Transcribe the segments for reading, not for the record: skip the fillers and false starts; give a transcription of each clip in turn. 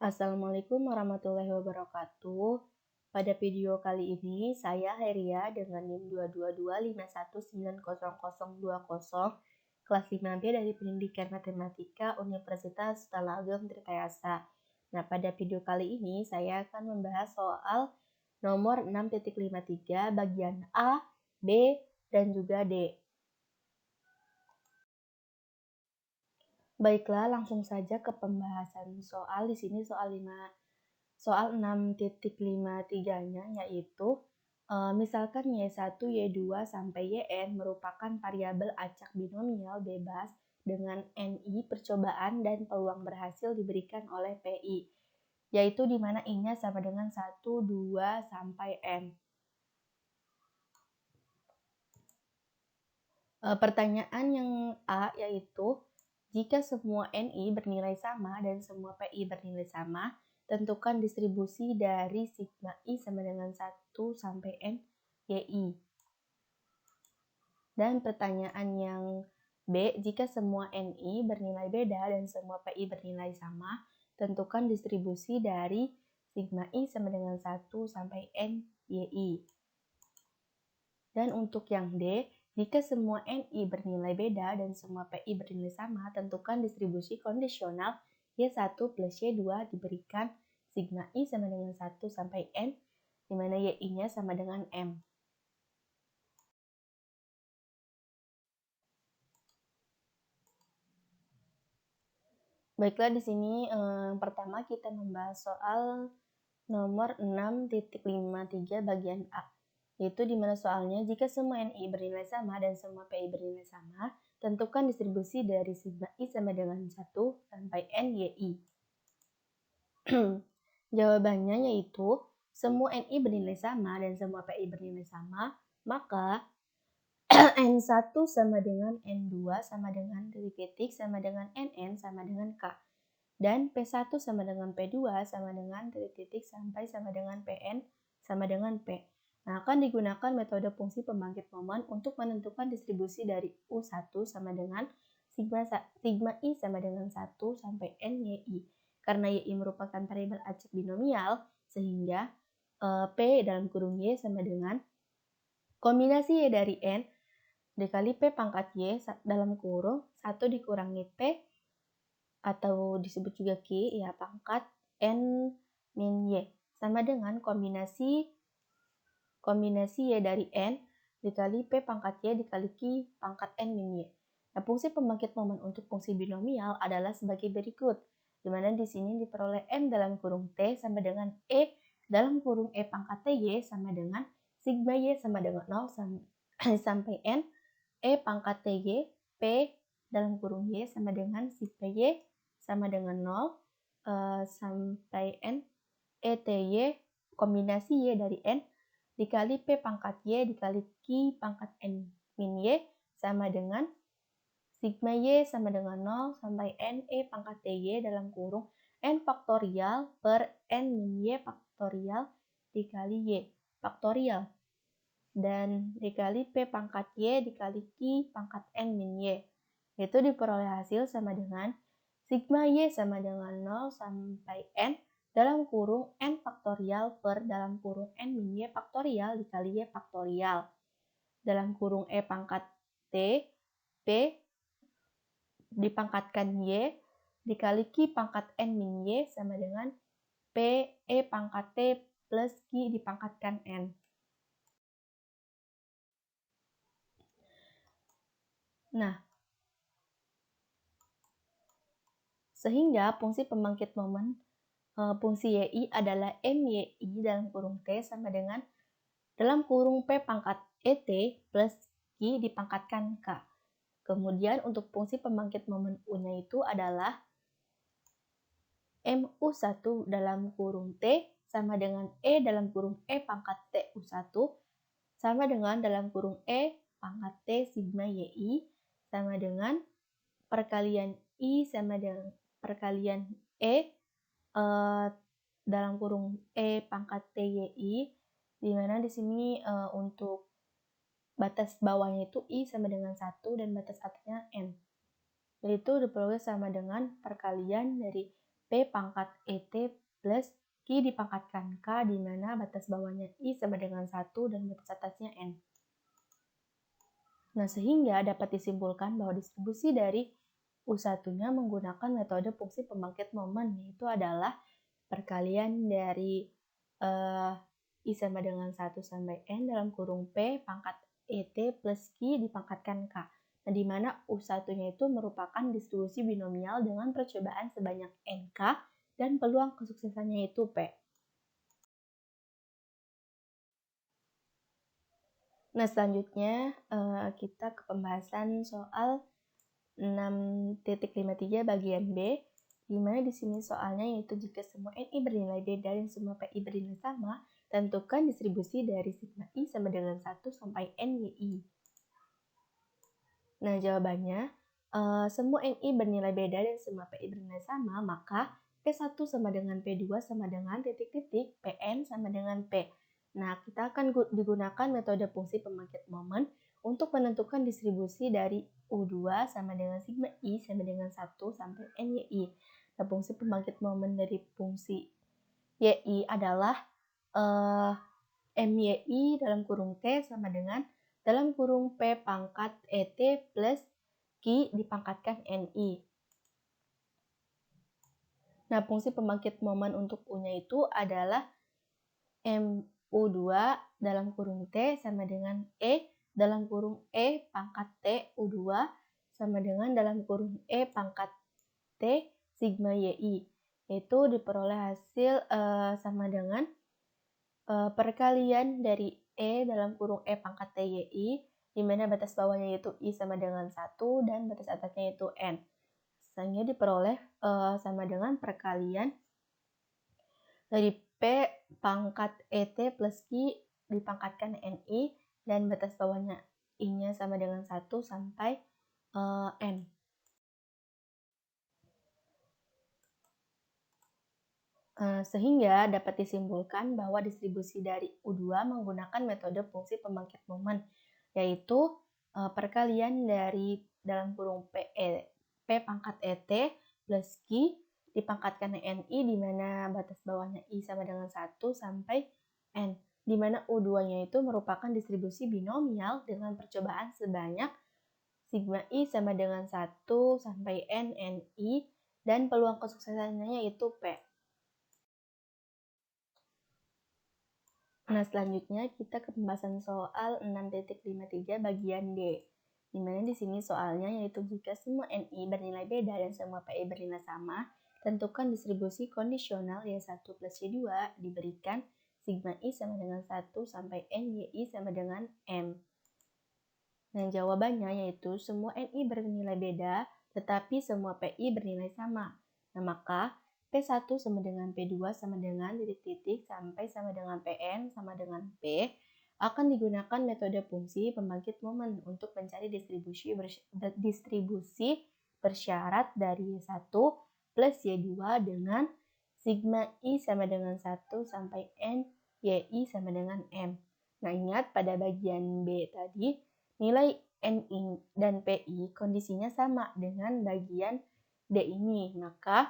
Assalamualaikum warahmatullahi wabarakatuh. Pada video kali ini, saya Heria dengan NIM 22251900020 kelas 5B dari Pendidikan Matematika Universitas Talagem Tirtayasa. Nah, pada video kali ini saya akan membahas soal nomor 6.53 bagian A, B, dan juga D. Baiklah, langsung saja ke pembahasan soal. Di sini soal 6.53-nya yaitu misalkan Y1, Y2 sampai Yn merupakan variabel acak binomial bebas dengan NI percobaan dan peluang berhasil diberikan oleh PI, yaitu di mana I-nya sama dengan 1, 2, sampai N. Pertanyaan yang A yaitu, jika semua NI bernilai sama dan semua PI bernilai sama, tentukan distribusi dari sigma I sama dengan 1 sampai N YI. Dan pertanyaan yang B, jika semua NI bernilai beda dan semua PI bernilai sama, tentukan distribusi dari sigma I sama dengan 1 sampai N YI. Dan untuk yang D, jika semua NI bernilai beda dan semua PI bernilai sama, tentukan distribusi kondisional Y1 plus Y2 diberikan sigma I sama dengan 1 sampai N, di mana YI-nya sama dengan M. Baiklah, di sini pertama kita membahas soal nomor 6.53 bagian A, yaitu di mana soalnya jika semua NI bernilai sama dan semua PI bernilai sama, tentukan distribusi dari sigma I sama dengan 1 sampai N YI. Jawabannya yaitu semua NI bernilai sama dan semua PI bernilai sama, maka N1 sama dengan N2 sama dengan titik sama dengan NN sama dengan K. Dan P1 sama dengan P2 sama dengan titik sampai sama dengan PN sama dengan P. Nah, akan digunakan metode fungsi pembangkit momen untuk menentukan distribusi dari U1 sama dengan sigma I sama dengan 1 sampai N YI. Karena YI merupakan variabel acak binomial, sehingga P dalam kurung Y sama dengan kombinasi Y dari N dikali P pangkat Y dalam kurung 1 dikurangi P atau disebut juga Q, ya, pangkat N min Y, sama dengan kombinasi Y dari N dikali P pangkat Y dikali Q pangkat N min Y. Nah, fungsi pembangkit momen untuk fungsi binomial adalah sebagai berikut, di mana di sini diperoleh M dalam kurung T sama dengan E dalam kurung E pangkat TY sama dengan sigma Y sama dengan 0 sampai N E pangkat TY P dalam kurung Y sama dengan sigma Y sama dengan 0 sampai N ETY kombinasi Y dari N dikali P pangkat Y dikali Q pangkat N min Y sama dengan sigma Y sama dengan 0 sampai N E pangkat TY dalam kurung N faktorial per N min Y faktorial dikali Y faktorial dan dikali P pangkat Y dikali Q pangkat N min Y. Itu diperoleh hasil sama dengan sigma Y sama dengan 0 sampai N dalam kurung N faktorial per dalam kurung N min Y faktorial dikali Y faktorial. Dalam kurung E pangkat T, P dipangkatkan Y dikali Q pangkat N min Y sama dengan P E pangkat T plus Q dipangkatkan N. Nah, sehingga fungsi pembangkit momen fungsi YI adalah MYI dalam kurung T sama dengan dalam kurung P pangkat ET plus Q dipangkatkan K. Kemudian untuk fungsi pembangkit momen U-nya itu adalah MU1 dalam kurung T sama dengan E dalam kurung E pangkat TU1 sama dengan dalam kurung E pangkat T sigma YI sama dengan perkalian I sama dengan perkalian E dalam kurung E pangkat TYI, di mana di sini untuk batas bawahnya itu I sama dengan 1 dan batas atasnya N. Yaitu diperoleh sama dengan perkalian dari P P pangkat ET plus Q dipangkatkan K, di mana batas bawahnya I sama dengan 1 dan batas atasnya N. Nah, sehingga dapat disimpulkan bahwa distribusi dari U1-nya menggunakan metode fungsi pembangkit momen, yaitu adalah perkalian dari I sama dengan 1 sampai N dalam kurung P pangkat ET plus Q dipangkatkan K. Nah, di mana U1-nya itu merupakan distribusi binomial dengan percobaan sebanyak NK dan peluang kesuksesannya itu P. Nah, selanjutnya kita ke pembahasan soal 6.53 bagian B, di mana di sini soalnya yaitu jika semua NI bernilai beda dan semua PI bernilai sama, tentukan distribusi dari sigma I sama dengan 1 sampai NYI. Nah, jawabannya, semua NI bernilai beda dan semua PI bernilai sama, maka P1 sama dengan P2 sama dengan titik-titik, PN sama dengan P. Nah, kita akan digunakan metode fungsi pembangkit momen untuk menentukan distribusi dari U2 sama dengan sigma I sama dengan 1 sampai NYI. Nah, fungsi pembangkit momen dari fungsi YI adalah MYI dalam kurung T sama dengan dalam kurung P pangkat ET plus Q dipangkatkan NI. Nah, fungsi pembangkit momen untuk U-nya itu adalah MU2 dalam kurung T sama dengan E dalam kurung E pangkat T U2 sama dengan dalam kurung E pangkat T sigma YI. Itu diperoleh hasil sama dengan perkalian dari E dalam kurung E pangkat TYI, di mana batas bawahnya yaitu I sama dengan 1 dan batas atasnya yaitu N. Sehingga diperoleh sama dengan perkalian dari P pangkat ET plus Q dipangkatkan NI dan batas bawahnya I-nya sama dengan 1 sampai N. Sehingga dapat disimpulkan bahwa distribusi dari U2 menggunakan metode fungsi pembangkit momen, yaitu perkalian dari dalam kurung P pangkat ET plus Q dipangkatkan NI, di mana batas bawahnya I sama dengan 1 sampai N, di mana U2-nya itu merupakan distribusi binomial dengan percobaan sebanyak sigma I sama dengan 1 sampai N NI dan peluang kesuksesannya yaitu P. Nah, selanjutnya kita ke pembahasan soal 6.53 bagian D. Di mana di sini soalnya yaitu jika semua NI bernilai beda dan semua PI bernilai sama, tentukan distribusi kondisional Y1 plus Y2 diberikan sigma I sama dengan 1 sampai NYI sama dengan M. Nah, jawabannya yaitu semua NI bernilai beda, tetapi semua PI bernilai sama. Nah, maka P1 sama dengan P2 sama dengan titik-titik sampai sama dengan PN sama dengan P akan digunakan metode fungsi pembangkit momen untuk mencari distribusi bersyarat dari Y1 plus Y2 dengan sigma I sama dengan 1 sampai N YI sama dengan M. Nah, ingat pada bagian B tadi, nilai NI dan PI kondisinya sama dengan bagian D ini, maka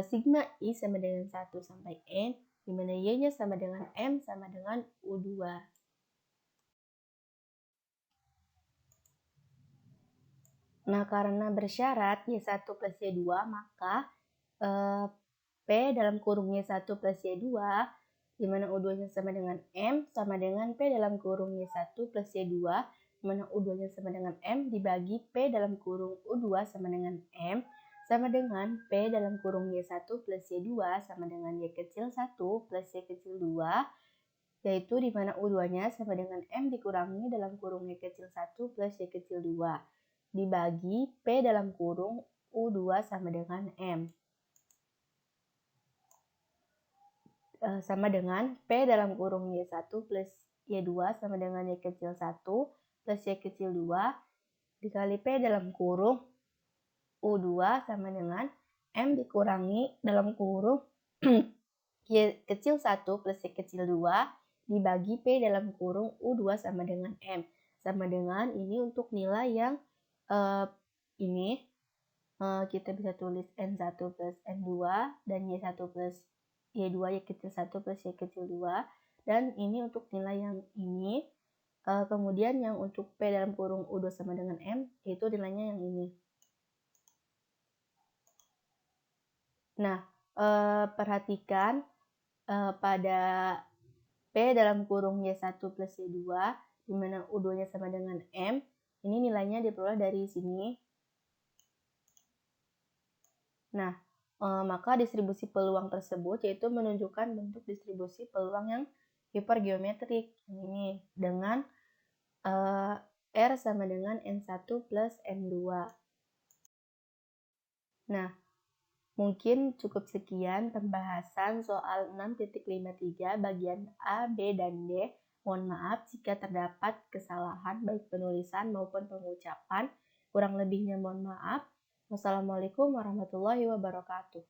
sigma I sama dengan 1 sampai N, di mana Y-nya sama dengan M sama dengan U2. Nah, karena bersyarat Y1 plus Y2, maka P dalam kurung Y1 plus Y2, di mana U2-nya sama dengan M, sama dengan P dalam kurung Y1 plus Y2, di mana U2-nya sama dengan M, dibagi P dalam kurung U2 sama dengan M, sama dengan P dalam kurung Y1 plus Y2 sama dengan Y kecil 1 plus Y kecil 2, yaitu di mana U2-nya sama dengan M dikurangi dalam kurung Y kecil 1 plus Y kecil 2, dibagi P dalam kurung U2 sama dengan M. Sama dengan P dalam kurung Y1 plus Y2 sama dengan Y kecil 1 plus Y kecil 2 dikali P dalam kurung U2 sama dengan M dikurangi dalam kurung Y kecil 1 plus Y kecil 2 dibagi P dalam kurung U2 sama dengan M. Sama dengan ini untuk nilai yang ini kita bisa tulis N1 plus N2 dan Y1 plus Y2 Y kecil 1 plus Y kecil 2. Dan ini untuk nilai yang ini. Kemudian yang untuk P dalam kurung U2 sama dengan M, itu nilainya yang ini. Nah, perhatikan pada P dalam kurung Y1 plus Y2, di mana U2-nya sama dengan M, ini nilainya diperoleh dari sini. Nah, maka distribusi peluang tersebut yaitu menunjukkan bentuk distribusi peluang yang hipergeometrik ini dengan R sama dengan N1 plus N2. Nah, mungkin cukup sekian pembahasan soal 6.53 bagian A, B, dan D. Mohon maaf jika terdapat kesalahan baik penulisan maupun pengucapan. Kurang lebihnya mohon maaf. Wassalamualaikum warahmatullahi wabarakatuh.